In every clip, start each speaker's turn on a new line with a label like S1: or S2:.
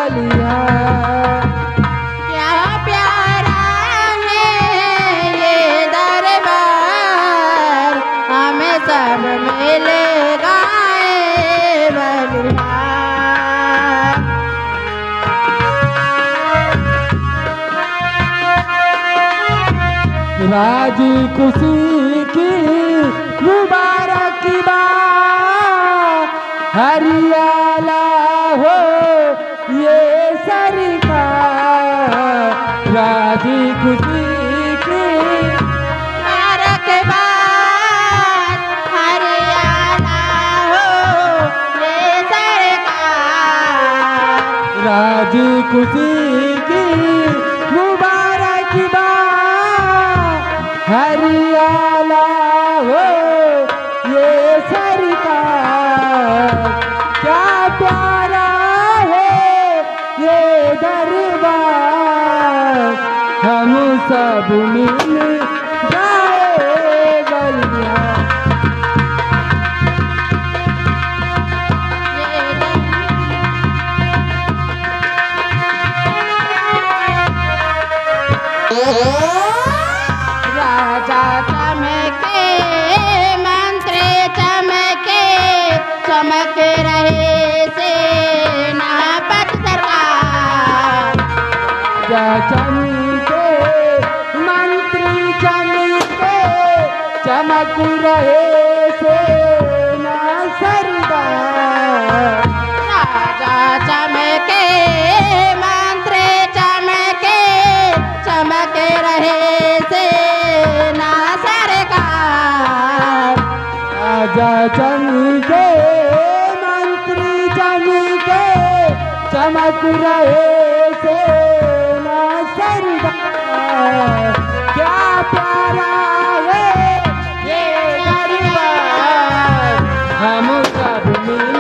S1: बलिया।
S2: क्या प्यारा है ये दरबार, हमें सब मिलेगा बलिया।
S1: राजी खुशी की मुबारकबाद, हरियाला हो ये सरकार। राजी खुशी की
S2: मुबारकबाद, हरियाणा हो ये सरकार।
S1: राजी खुशी की मुबारकबाद, हरियाला हो ये सरकार। क्या प्यारा है ये दरबार, हम सब मिल जाए बलिया।
S2: राजा चमके, मंत्री चमके, चमक रहे सेनापति सरकार।
S1: राजा चमके, मंत्री चमके, चमक रहे सेना सरदार।
S2: राजा चमके, मंत्री चमके, चमक रहे सेना सरकार।
S1: राजा चमके, मंत्री चमके, चमक रहे सेना सरदार। क्या प्यारा है ये दरबार, हम सब मिल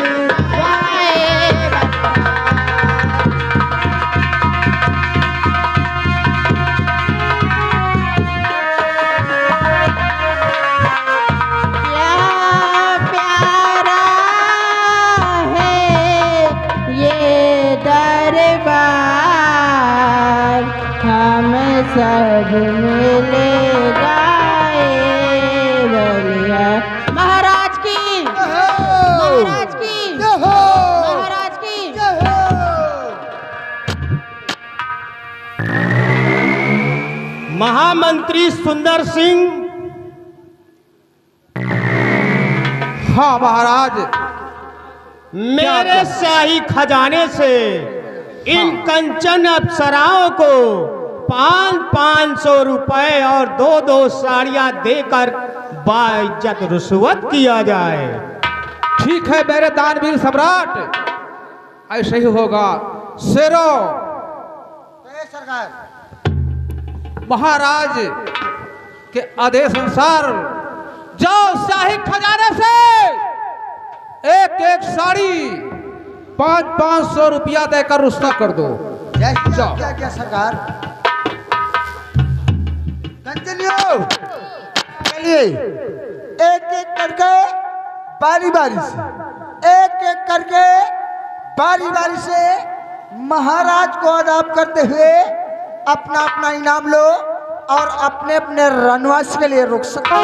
S2: क्या प्यारा है ये दरबार, हम सब मिलेगा बलिया। महाराज की, महाराज की, महाराज की।
S3: महामंत्री सुंदर सिंह।
S4: हाँ महाराज,
S3: मेरे शाही खजाने से इन कंचन अप्सराओं को 500 रुपए और 2 साड़ियां देकर बाइज्जत रुश्वत किया जाए।
S4: ठीक है मेरे दानवीर सम्राट, ऐसे ही होगा। शेरो
S5: सरकार,
S4: महाराज के आदेश अनुसार जाओ, शाही खजाने से एक एक साड़ी 500 रुपया देकर रुश्वत कर दो। जाओ।
S5: क्या क्या सरकार? कंचनियो, चलिए एक एक करके बारी बारी से, एक एक करके बारी बारी से महाराज को अदाब करते हुए अपना अपना इनाम लो और अपने अपने रनवास के लिए रुक सकते हो।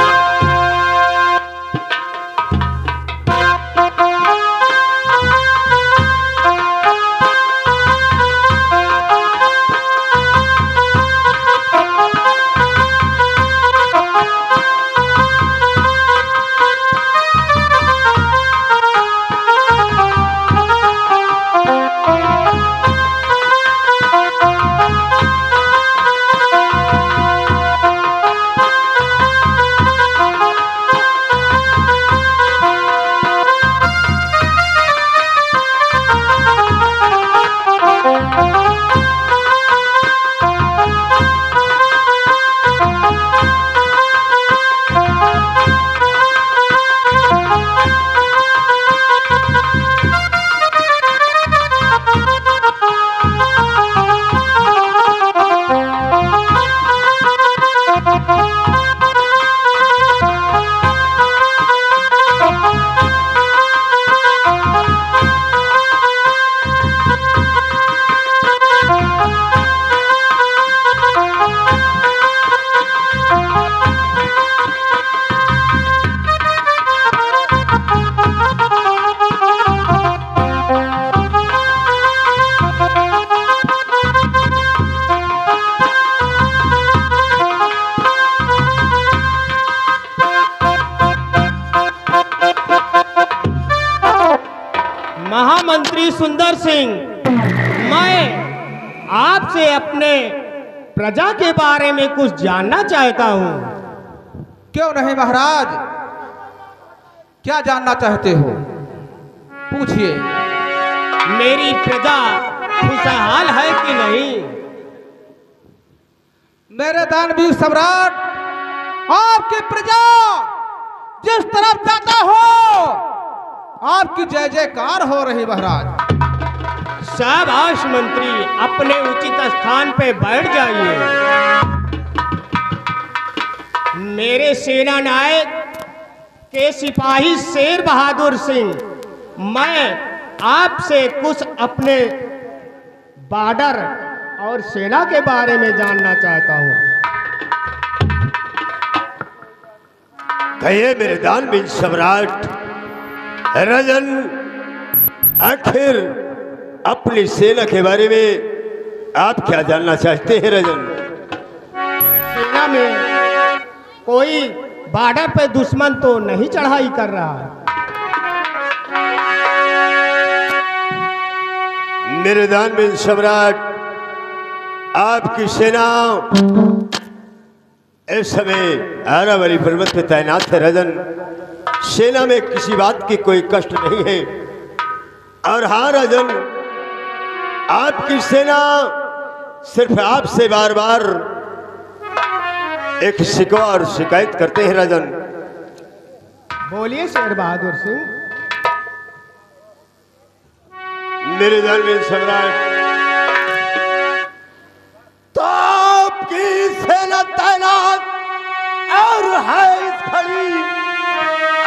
S3: सुंदर सिंह, मैं आपसे अपने प्रजा के बारे में कुछ जानना चाहता हूँ।
S4: क्यों नहीं महाराज, क्या जानना चाहते हो, पूछिए।
S3: मेरी प्रजा खुशहाल है कि नहीं?
S4: मेरे दानवीर सम्राट, आपकी प्रजा जिस तरफ जाता हो आपकी जय जयकार हो रही महाराज।
S3: शाबाश मंत्री, अपने उचित स्थान पे बैठ जाइए। मेरे सेना नायक के सिपाही शेर बहादुर सिंह, मैं आपसे कुछ अपने बॉर्डर और सेना के बारे में जानना चाहता हूँ।
S6: कहिए मेरे दानवीर सम्राट राजन, आखिर अपनी सेना के बारे में आप क्या जानना चाहते हैं राजन?
S3: सेना में कोई बॉर्डर पे दुश्मन तो नहीं चढ़ाई कर रहा है?
S6: मेरे दानवीर सम्राट, आपकी सेना इस समय आरावली पर्वत पे तैनात है राजन। सेना में किसी बात की कोई कष्ट नहीं है। और हाँ राजन, आपकी सेना सिर्फ आपसे बार बार एक शिकवा और शिकायत करते हैं राजन।
S3: बोलिए शेर बहादुर सिंह।
S6: मेरे दानवीर सम्राट, तो आपकी सेना तैनात और है इस खड़ी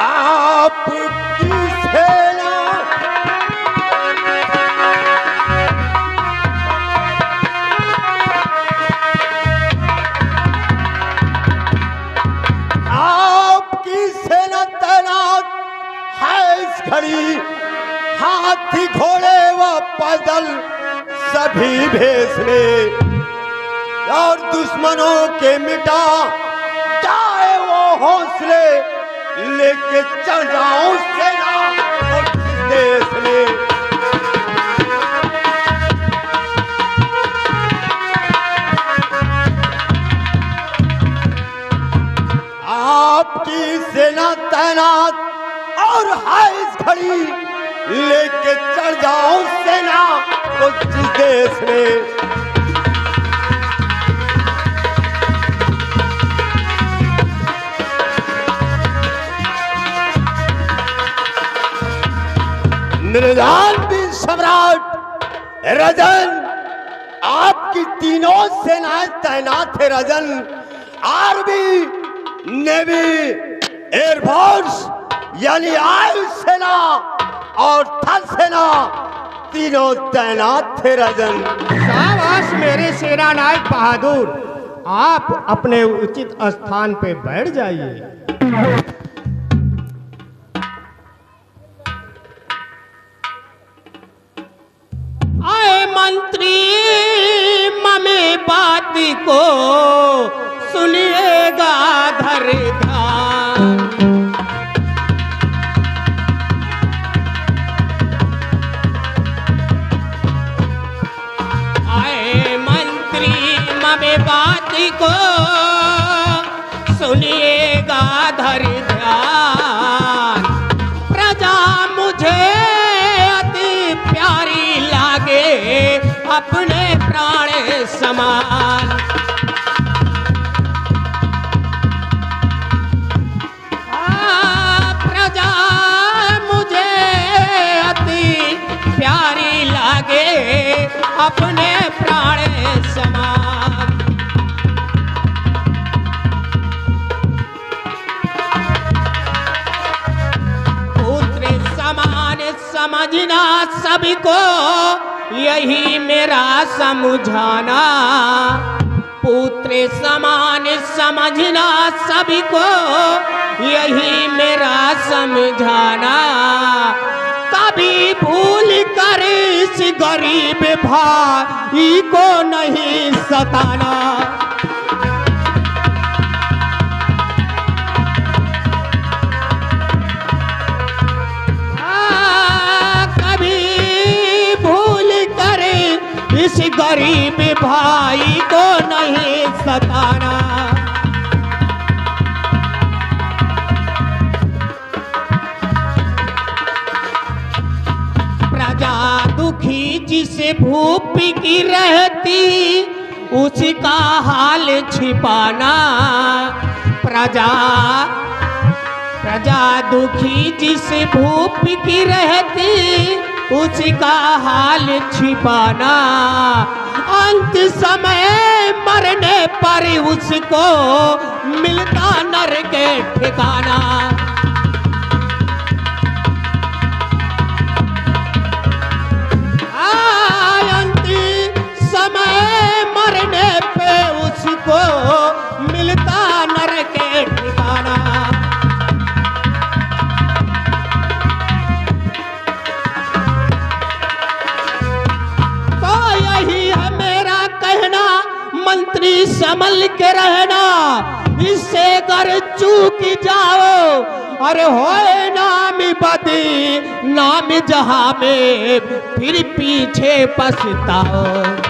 S6: आपकी सेना आपकी सेना तैनात है इस खड़ी, हाथी घोड़े व पैदल सभी भेष में, और दुश्मनों के मिटा जाए वो हौसले, लेके चल जाओ सेना उस देश में। आपकी सेना तैनात और है इस घड़ी, लेके चढ़ जाओ सेना उस देश में। मेरे दानवीर सम्राट राजन, आपकी तीनों सेनाएं तैनात है राजन। आर्मी, नेवी, एयरफोर्स यानी वायु सेना और थल सेना तीनों तैनात थे राजन।
S3: शाबाश मेरे सेना नायक बहादुर, आप अपने उचित स्थान पे बैठ जाइए। आए मंत्री ममे बात को सुनिएगा धर ध्यान। आए मंत्री ममे बात को सुनिएगा धर ध्यान। प्रजा मुझे अति प्यारी लागे अपने प्राण समान। प्रजा मुझे अति प्यारी लागे अपने प्राण समान। पुत्र समान समझना सभी को, यही मेरा समझाना। पुत्र समान समझना सभी को, यही मेरा समझाना। कभी भूल कर इस गरीब भाई को नहीं सताना। कभी गरीब भाई को नहीं सताना। प्रजा दुखी जिसे भूख की रहती उसका हाल छिपाना। प्रजा दुखी जिसे भूख की रहती उसका हाल छिपाना। अंत समय मरने पर उसको मिलता नर के ठिकाना। मरने पे उसको मिलता नर के ठिकाना। तो यही है मेरा कहना, मंत्री संभल के रहना। इससे अगर चूक जाओ अरे होए नाम बदी नाम जहां में फिर पीछे पछताओ।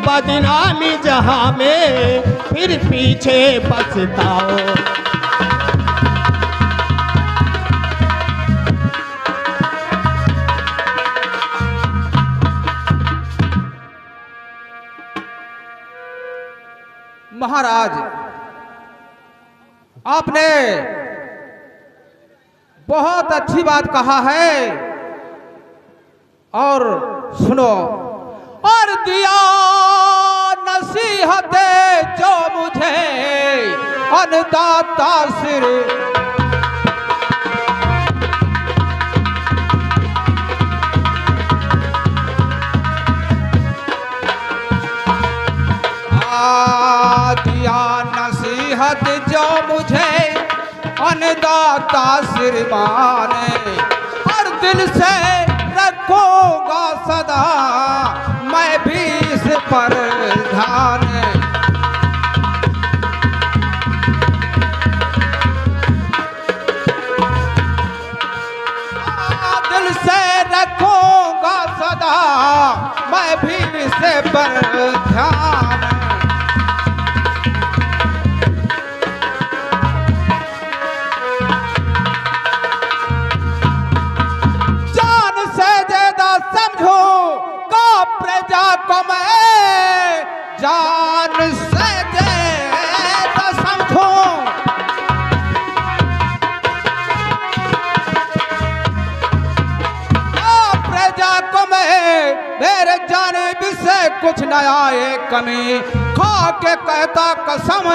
S3: बदनामी जहां में फिर पीछे पछताओ।
S4: महाराज, आपने बहुत अच्छी बात कहा है और सुनो। और दिया नसीहतें जो मुझे अन्नदाता सिर, दिया नसीहत जो मुझे अन्नदाता सिर माने। और दिल से रखूंगा सदा मैं भी इस पर ध्यान। दिल से रखूंगा सदा मैं भी इस पर ध्यान। जान से ज्यादा समझो प्रजा को मैं, जान से ज्यादा समझो। प्रजा को मैं मेरे जानिब से कुछ न आए कमी। खा के कहता कसम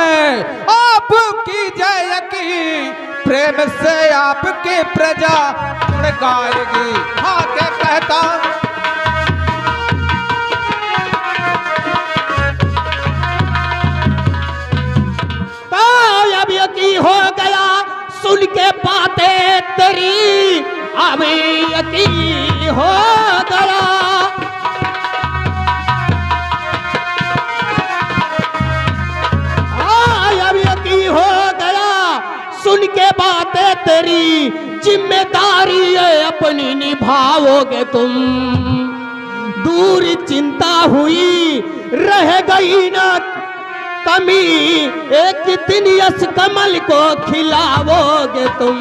S4: आपकी जय यकीन, प्रेम से आपकी प्रजा गुण गाएगी। खा के कहता
S3: यकी हो गया सुन के बातें तेरी, अब यकी हो गया। अब यकी हो गया सुन के बातें तेरी, जिम्मेदारी है अपनी निभाओगे तुम। दूर चिंता हुई रह गई ना कमी, एक दिन यश कमल को खिलाओगे तुम।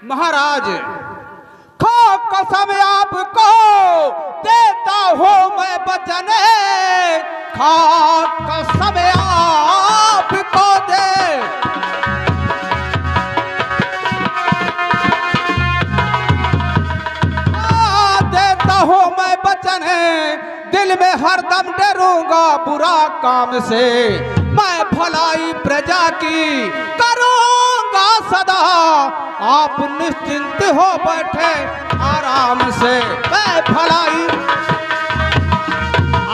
S4: महाराज, खो कसम आपको देता हूँ मैं वचन, खा कसम आपको दे दिल में हरदम डरूंगा बुरा काम से। मैं भलाई प्रजा की करूंगा सदा, आप निश्चिंत हो बैठे आराम से। मैं भलाई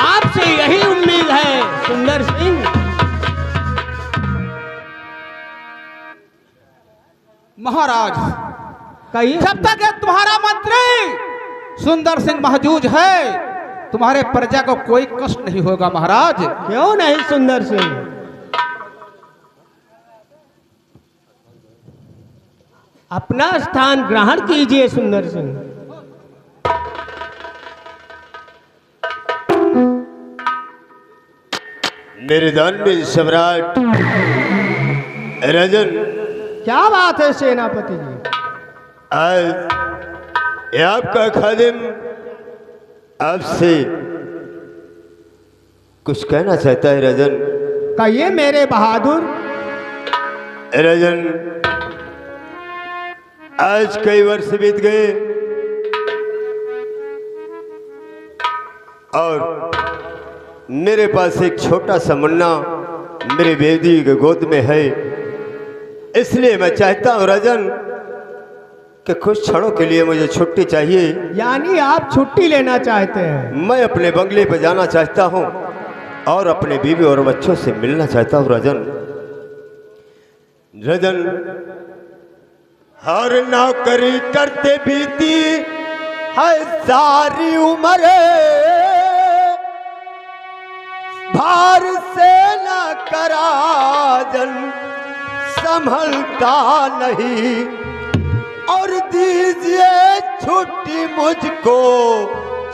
S3: आपसे यही उम्मीद है सुंदर सिंह।
S4: महाराज,
S1: कहिए
S4: जब तक ये तुम्हारा मंत्री सुंदर सिंह महजूज है तुम्हारे प्रजा को कोई कष्ट नहीं होगा महाराज।
S3: क्यों नहीं सुंदर सिंह? अपना स्थान ग्रहण कीजिए सुंदर सिंह।
S6: मेरे दानवीर सम्राट राजन,
S3: क्या बात है सेनापति जी?
S6: आज ये आपका खादिम आपसे कुछ कहना चाहता है राजन।
S3: कहिए मेरे बहादुर।
S6: राजन, आज कई वर्ष बीत गए और मेरे पास एक छोटा सा मुन्ना मेरे बेदी के गोद में है। इसलिए मैं चाहता हूँ राजन कि कुछ क्षणों के लिए मुझे छुट्टी चाहिए।
S3: यानी आप छुट्टी लेना चाहते हैं?
S6: मैं अपने बंगले पर जाना चाहता हूँ और अपने बीवी और बच्चों से मिलना चाहता हूँ राजन। राजन, हर नौकरी करते बीती है सारी उम्र, भार से न कराजन संभलता नहीं, और दीजिए छुट्टी मुझको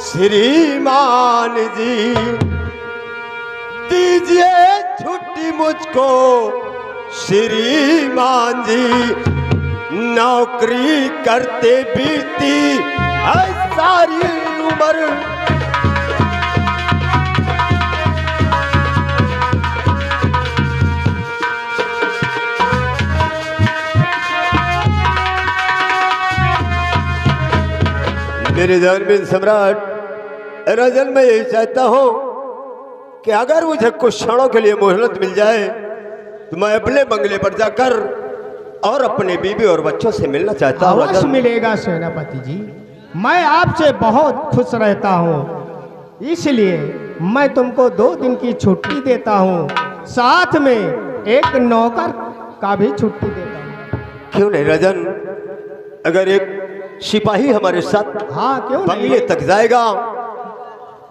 S6: श्रीमान जी, दीजिए छुट्टी मुझको श्रीमान जी। नौकरी करते बीती है सारी उम्र, मेरे दानवीर सम्राट राजन, मैं यही चाहता हूं कि अगर मुझे कुछ क्षणों के लिए मोहलत मिल जाए तो मैं अपने बंगले पर जाकर और अपने बीवी और बच्चों से मिलना चाहता हूं।
S3: अवश्य मिलेगा सेनापति जी। मैं आपसे बहुत खुश रहता हूँ, इसलिए मैं तुमको 2 दिन की छुट्टी देता हूँ, साथ में एक नौकर का भी छुट्टी देता हूँ।
S6: क्यों नहीं राजन, अगर एक सिपाही हमारे साथ
S3: हाँ क्यों
S6: बंगले
S3: नहीं?
S6: तक जाएगा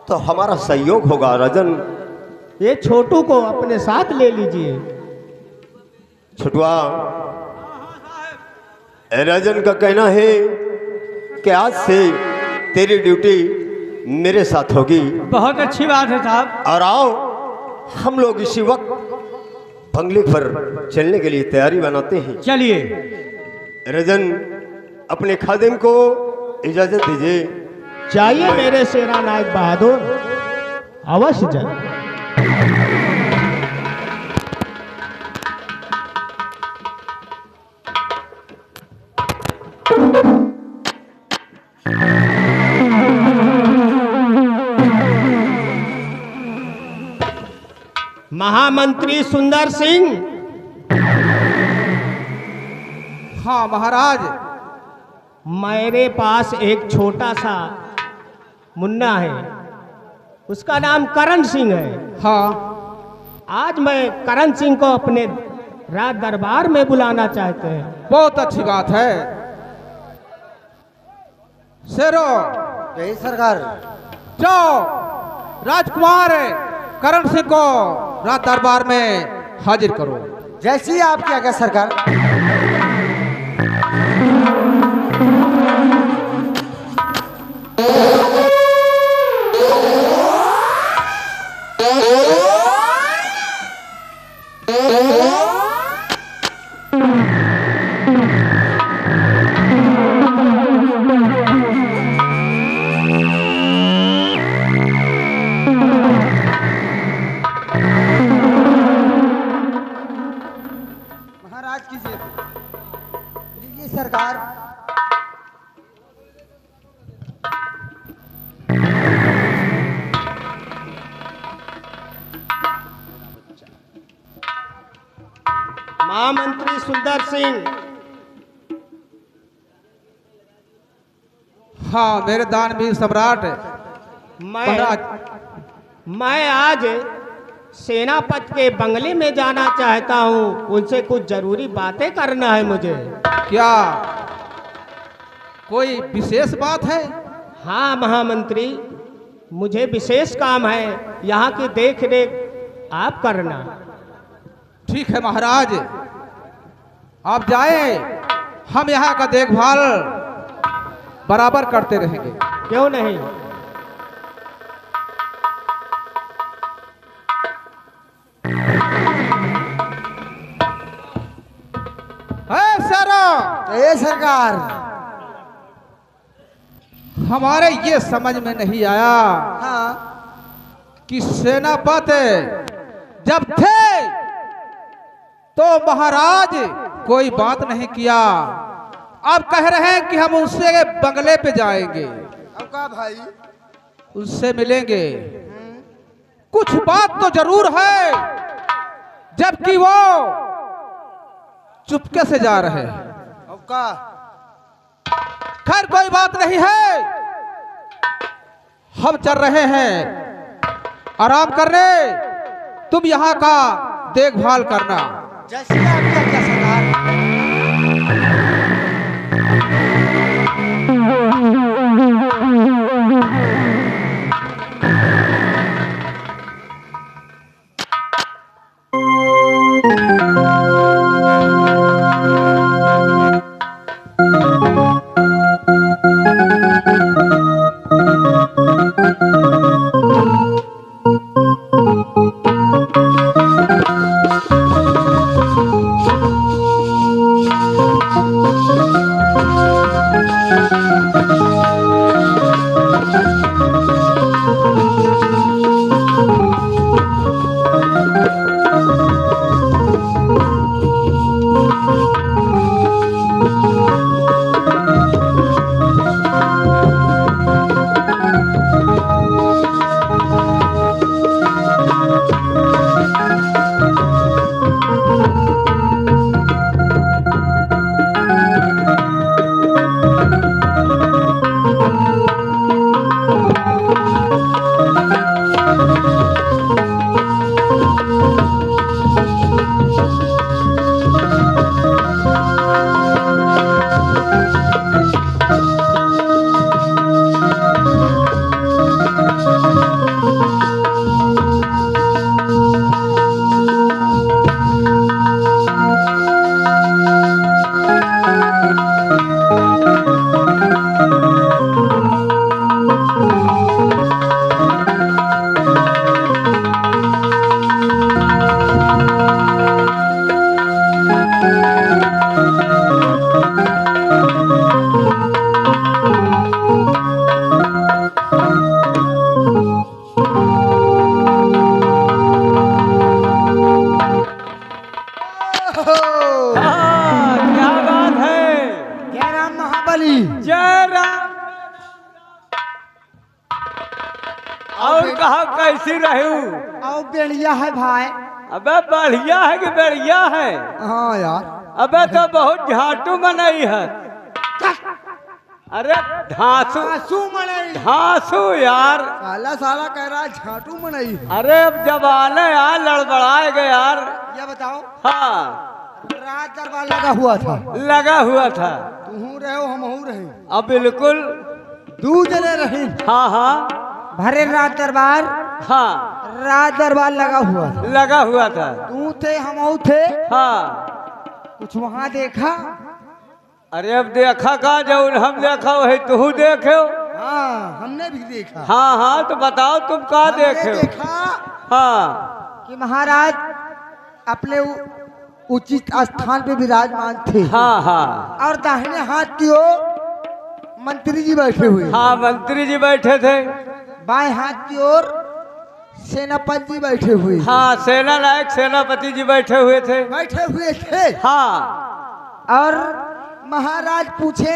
S6: तो हमारा सहयोग होगा राजन।
S3: ये छोटू को अपने साथ ले लीजिए।
S6: छुटवा, राजन का कहना है कि आज से तेरी ड्यूटी मेरे साथ होगी।
S1: बहुत अच्छी बात है साहब।
S6: और आओ हम लोग इसी वक्त बंगले पर चलने के लिए तैयारी बनाते हैं।
S1: चलिए।
S6: राजन, अपने खादिम को इजाजत दीजिए।
S3: चाहिए मेरे सेना नायक बहादुर, अवश्य जाए। महामंत्री सुंदर सिंह।
S4: हाँ महाराज।
S3: मेरे पास एक छोटा सा मुन्ना है, उसका नाम करण सिंह है।
S4: हाँ
S3: आज मैं करण सिंह को अपने राज दरबार में बुलाना चाहते हैं।
S4: बहुत अच्छी बात है। शेरो,
S5: यही सरकार।
S4: जाओ राजकुमार करण सिंह को राज दरबार में हाजिर करो।
S5: जैसी आपकी आज्ञा सरकार। महाराज की जेब लीजिए सरकार।
S3: महामंत्री सुंदर सिंह।
S4: हाँ मेरे दानवीर सम्राट
S3: मैं आज सेनापति के बंगले में जाना चाहता हूँ, उनसे कुछ जरूरी बातें करना है मुझे।
S4: क्या कोई विशेष बात है?
S3: हाँ महामंत्री, मुझे विशेष काम है, यहाँ की देख रेख आप करना।
S4: ठीक है महाराज, आप जाएं, हम यहाँ का देखभाल बराबर करते रहेंगे।
S3: क्यों नहीं?
S4: सर,
S5: ए सरकार,
S4: हमारे ये समझ में नहीं आया
S5: हाँ
S4: कि सेनापति जब थे तो महाराज कोई बात नहीं किया, अब कह रहे हैं कि हम उससे बंगले पे जाएंगे,
S5: अब का भाई?
S4: उससे मिलेंगे। कुछ बात तो जरूर है, जबकि वो चुपके से जा रहे हैं।
S5: अब का?
S4: खैर कोई बात नहीं है, हम चल रहे हैं आराम करने, तुम यहाँ का देखभाल करना।
S5: जैसे आपकी आज्ञा सरकार।
S1: और कहा कैसी रहू?
S5: और बढ़िया है भाई।
S1: अबे बढ़िया है कि बढ़िया है?
S5: हाँ यार।
S1: अबे तो बहुत झाटू बनाई है। अरे धांसू
S5: झांसू मनई।
S1: धांसू यार।
S5: साला साला कह रहा है झाटू मनई।
S1: अरे अब जमाने यार लड़बड़ाए गए यार।
S5: ये बताओ।
S1: हाँ
S5: रात दरबार लगा हुआ था।
S1: लगा हुआ था।
S5: तू रहे हो हम रहे।
S1: अब बिल्कुल
S5: दू जने रहे।
S1: हाँ हाँ
S5: भरे रात दरबार।
S1: हाँ
S5: रात दरबार लगा हुआ था।
S1: लगा हुआ था।
S5: तू थे हम थे।
S1: हाँ
S5: कुछ वहाँ देखा?
S1: अरे अब देखा कहाँ जाऊँ, हम देखा वही तू देखे हो।
S5: हाँ हमने भी देखा।
S1: हाँ हाँ तो बताओ तुम कहाँ देखे हो?
S5: देखा
S1: हाँ
S5: कि महाराज अपने उचित स्थान पे विराजमान थे।
S1: हाँ हाँ
S5: और दाहिने हाथ की ओर मंत्री जी बैठे हुए।
S1: हाँ मंत्री जी बैठे थे।
S5: बाएं हाथ की ओर सेनापति जी बैठे हुए।
S1: हाँ सेना नायक सेनापति जी बैठे हुए थे।
S5: बैठे हुए थे।
S1: हाँ
S5: और महाराज पूछे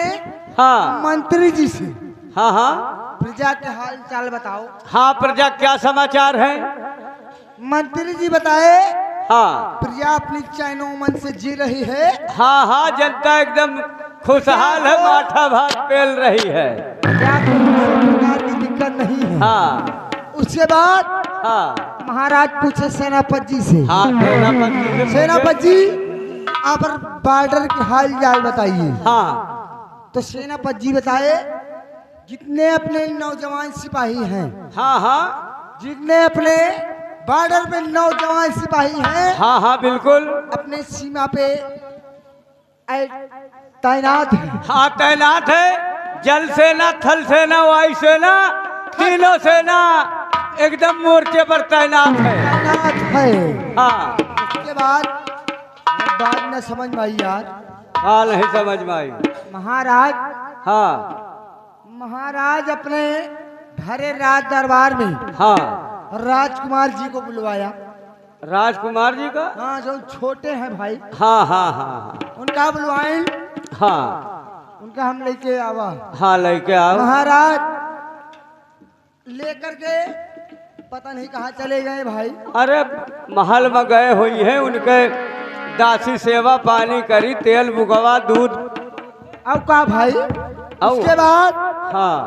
S1: हाँ
S5: मंत्री जी से,
S1: हाँ हाँ
S5: प्रजा के हाल चाल बताओ।
S1: हाँ प्रजा क्या समाचार है?
S5: मंत्री जी बताए
S1: हाँ
S5: प्रजा अपनी चैनो मन से जी रही है।
S1: हाँ हाँ जनता एकदम खुशहाल है, माठा भात पेल रही है।
S5: क्या प्रकार की दिक्कत नहीं है।
S1: हाँ
S5: उसके बाद
S1: हाँ
S5: महाराज पूछे सेनापति जी से,
S1: हाँ सेनापति से
S5: सेनापति जी आप बॉर्डर के हाल चाल बताइए।
S1: हाँ
S5: तो सेनापति जी बताए जितने अपने नौजवान सिपाही हैं,
S1: हाँ हाँ
S5: जितने अपने बॉर्डर पे नौजवान सिपाही हैं,
S1: हाँ हाँ बिल्कुल,
S5: अपने सीमा पे तैनात हैं।
S1: हाँ तैनात है। जल सेना, थल सेना, वायु सेना, तीनों सेना एकदम मोर्चे पर तैनात है।
S5: तैनात है।
S1: हाँ
S5: उसके बाद बात न समझ में आई यार।
S1: हाँ नहीं समझ में आई।
S5: महाराज
S1: हाँ
S5: महाराज अपने भरे राज दरबार में
S1: हाँ
S5: राजकुमार जी को बुलवाया।
S1: राजकुमार जी का,
S5: हाँ जो छोटे हैं भाई,
S1: हाँ हाँ हाँ
S5: उनका बुलवाएं,
S1: हाँ
S5: उनका हम लेके आवा।
S1: हाँ लेके आओ।
S5: महाराज लेकर के पता नहीं कहाँ चले गए भाई।
S1: अरे महल में गए हुई है, उनके दासी सेवा पानी करी, तेल बुगवा, दूध।
S5: अब का भाई उसके बाद
S1: हाँ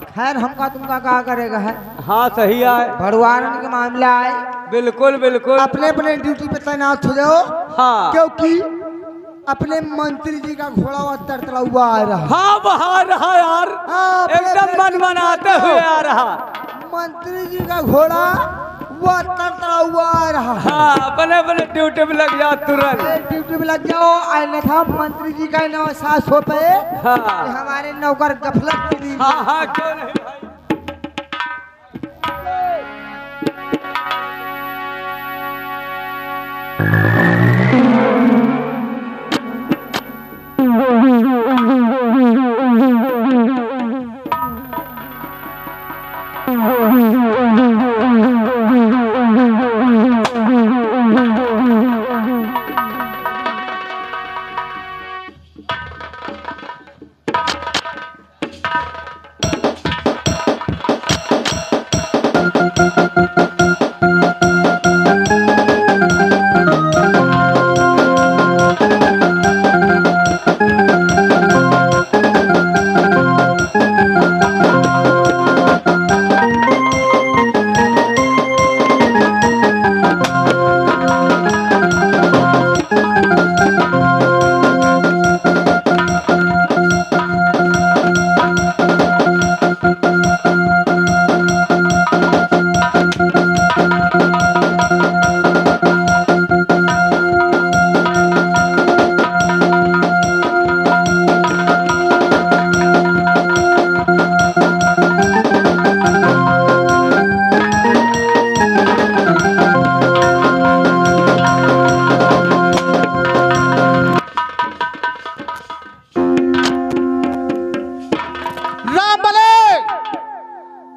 S5: खैर हमका तुमका क्या करेगा है।
S1: हाँ सही है,
S5: भगवान के मामला आए,
S1: बिल्कुल बिल्कुल।
S5: अपने अपने ड्यूटी पे तैनात हो जाओ।
S1: हाँ
S5: क्योंकि अपने मंत्री जी का घोड़ा हुआ तरतला हुआ आ रहा।
S1: हाँ बाहर रहा यार,
S5: हाँ,
S1: एकदम मन मनाते हुए आ रहा।
S5: मंत्री जी का घोड़ा हुआ तरतला हुआ आ रहा।
S1: हाँ अपने अपने ड्यूटी में लग जा तुरंत।
S5: ड्यूटी में लग जाओ। अन्यथा मंत्री जी का नाम सास हो पे
S1: हाँ
S5: कि हमारे नौकर गफलत की दी।
S1: हाँ हाँ क्यों नहीं भाई।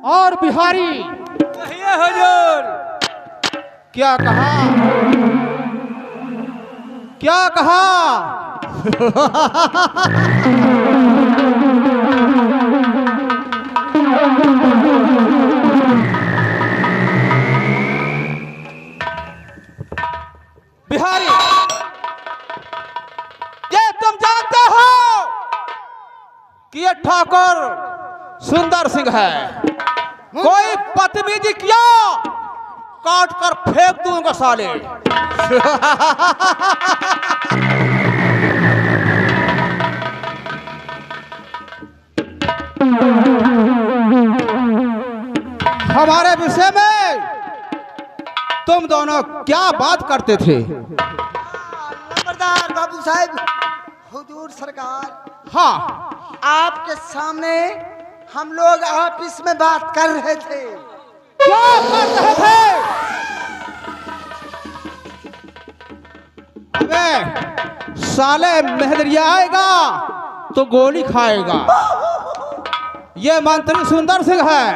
S4: और बिहारी
S1: कहिए हुजूर।
S4: क्या कहा, क्या कहा? बिहारी, ये तुम जानते हो कि ये ठाकुर सुंदर सिंह है। कोई बदतमीजी किया काट कर फेंक दूंगा साले। हमारे विषय में तुम दोनों क्या बात करते थे?
S5: नंबरदार बाबू साहब, हुजूर सरकार,
S4: हाँ,
S5: आपके सामने हम लोग ऑफिस में बात कर रहे थे।
S4: क्या कर रहे थे? अबे साले मेहदरिया आएगा तो गोली खाएगा। ये मंत्री सुंदर सिंह है।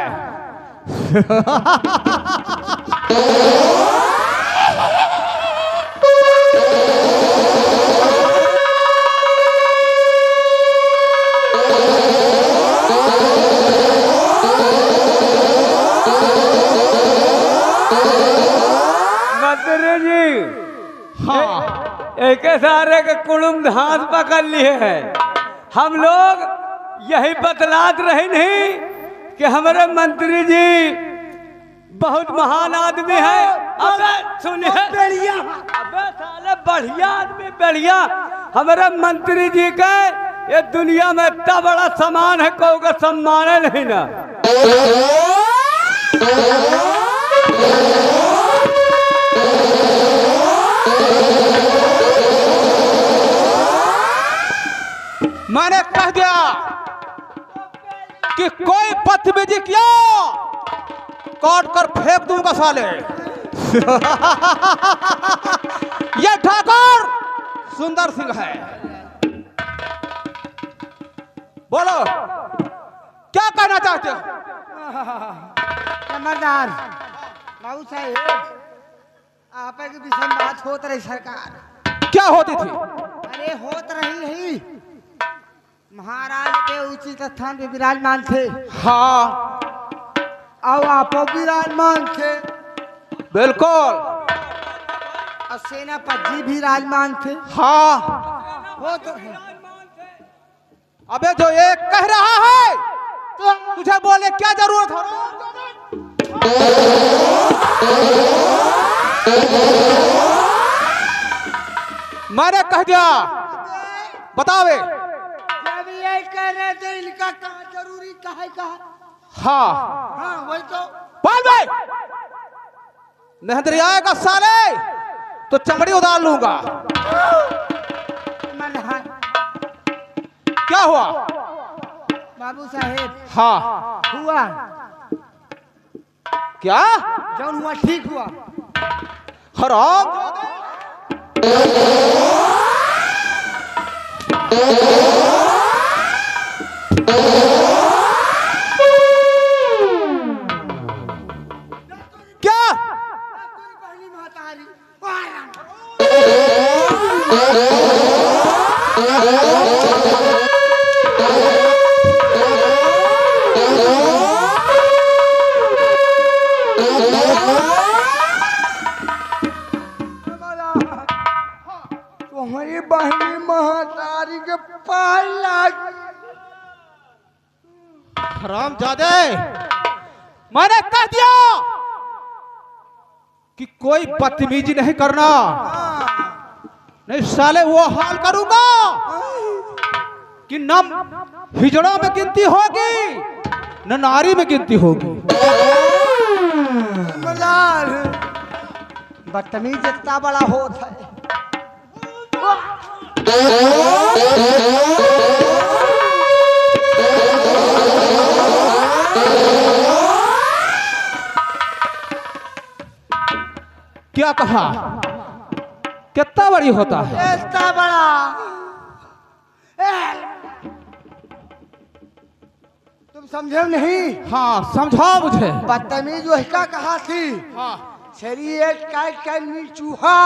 S1: मंत्री जी,
S4: हाँ,
S1: एक सारे के कुड़ुम धान पकड़ लिए हैं। हम लोग यही बतलात रहे नहीं कि हमारे मंत्री जी बहुत महान आदमी है। अबे सुनिए, अबे साले बढ़िया आदमी, बढ़िया। हमारे मंत्री जी के ये दुनिया में इतना बड़ा सामान है को का सम्मान है नहीं ना।
S4: मैंने कह दिया कि कोई बदतमीजी किया काट कर फेंक दूंगा साले। ये ठाकुर सुंदर सिंह है। बोलो क्या कहना चाहते हो?
S5: जमादार बाबू साहेब आप के विषय में बात होत रही सरकार।
S4: क्या होती थी?
S5: अरे होत रही महाराज के उचित स्थान पे विराजमान थे।
S4: हाँ
S5: और आप विराजमान थे।
S4: बिल्कुल।
S5: और सेनापति भी विराजमान थे।
S4: हाँ
S5: हो तो है।
S4: अबे जो ये कह रहा है तुझे बोले क्या जरूरत है? मैंने कह दिया बतावे।
S5: जब ये कह रहे थे इनका कहा जरूरी कहा कहा।
S4: हाँ
S5: हाँ वही तो।
S4: बोल भाई नहीं आएगा साले तो चमड़ी उतार लूंगा।
S5: मल्हार
S4: क्या हुआ?
S5: बाबू साहेब
S4: हाँ
S5: हुआ
S4: क्या?
S5: जौन हुआ ठीक हुआ।
S4: हराम क्या?
S5: बहनी महतारी तुम्हारी बहनी महतारी के पाल लाग।
S4: हराम जादे मैंने कह दिया कि कोई बदतमीजी नहीं करना नहीं साले वो हाल करूंगा कि न हिजड़ों में गिनती होगी न नारी में गिनती होगी।
S5: मलाल बदतमीज इतना बड़ा होता है।
S4: क्या कहा? कितना बड़ी होता है?
S5: इतना बड़ा तुम समझे नहीं?
S4: हाँ समझाओ मुझे।
S5: बदतमीज वही का कहा थी।
S4: हाँ
S5: शरीर कैल चूहा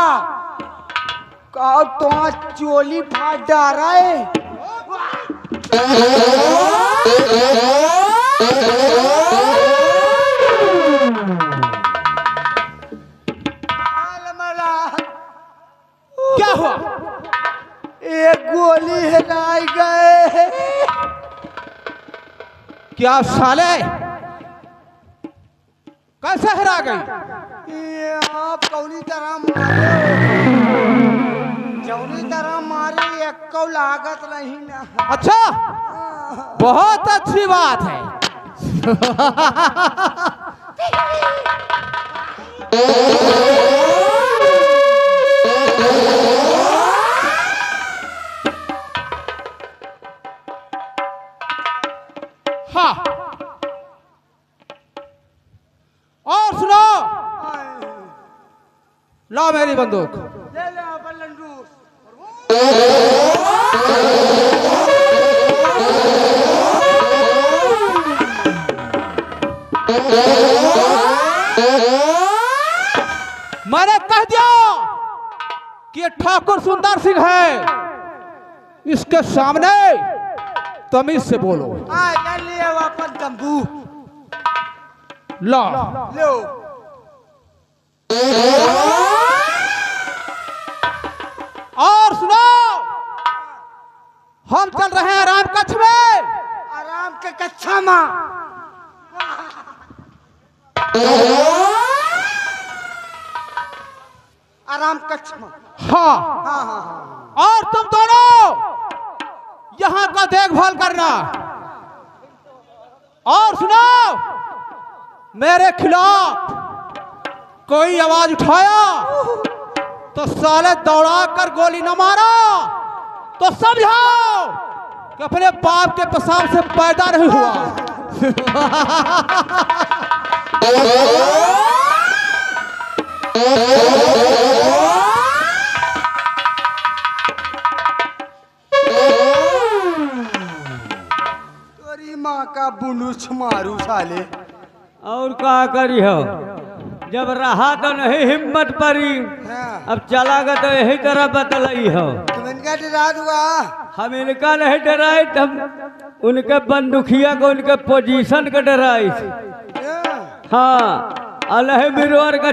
S5: कहो तो चोली फाट डारा है।
S4: क्या हुआ?
S5: एक गोली हेराई गए।
S4: क्या साले कैसे हरा गई?
S5: ये आप कौनी तरह मारे जौनी तरह मारे एक को लागत नहीं ना।
S4: अच्छा बहुत अच्छी बात है। हाँ और सुनो ला मेरी बंदूक।
S5: ले ले अपन लंडू।
S4: मैंने कह दिया कि ये ठाकुर सुंदर सिंह है, इसके सामने तमीज से बोलो।
S5: ले लिए अपन तंबू।
S4: ला
S5: लो
S4: और सुनो हम चल रहे हैं राम कच्छ में।
S5: आराम के कच्चा माँ आराम कच्छ माँ।
S4: हाँ
S5: हाँ हाँ हाँ
S4: और तुम दोनों यहाँ का देखभाल करना। और सुनो, मेरे खिलाफ कोई आवाज उठाया तो साले दौड़ा कर गोली न मारो तो समझो कि अपने बाप के पेशाब से पैदा नहीं हुआ।
S5: तेरी माँ का बुनुछ मारू साले।
S1: और का करी हो, जब रहा तो नहीं हिम्मत परी,
S5: हाँ।
S1: अब चला गया तो यही तरह बतलाई हो।
S5: तुम इनका डरा हुआ।
S1: हम इनका नहीं डराए, हम उनके बंदूकिया को, उनके पोजीशन के डराई। हाँ, अलह बिरवर का